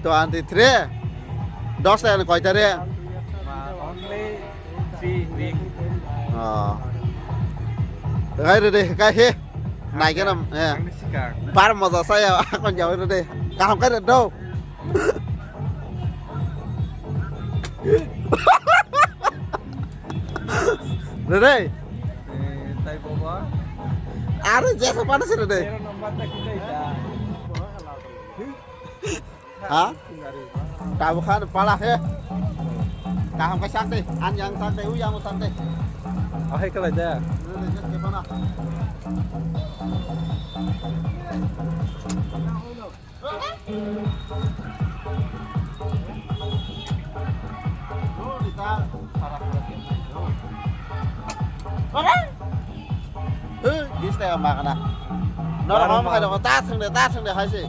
23 10 টাকা কয়টা রে only 3 week গাই রে গাই হে নাই কেন হ্যাঁ ang sikang বার মজা চাই এখন যাও রে কাম করে দাও রে tay bobo আরে যে সব মানুষ রে pero number ta kita ita hả tao khá pala he tao không có sắc đi anh nhận sắc đi uống một sắc đi oh hay ka la da Biết sao mà cái nào nó là không phải là ta thằng này hay gì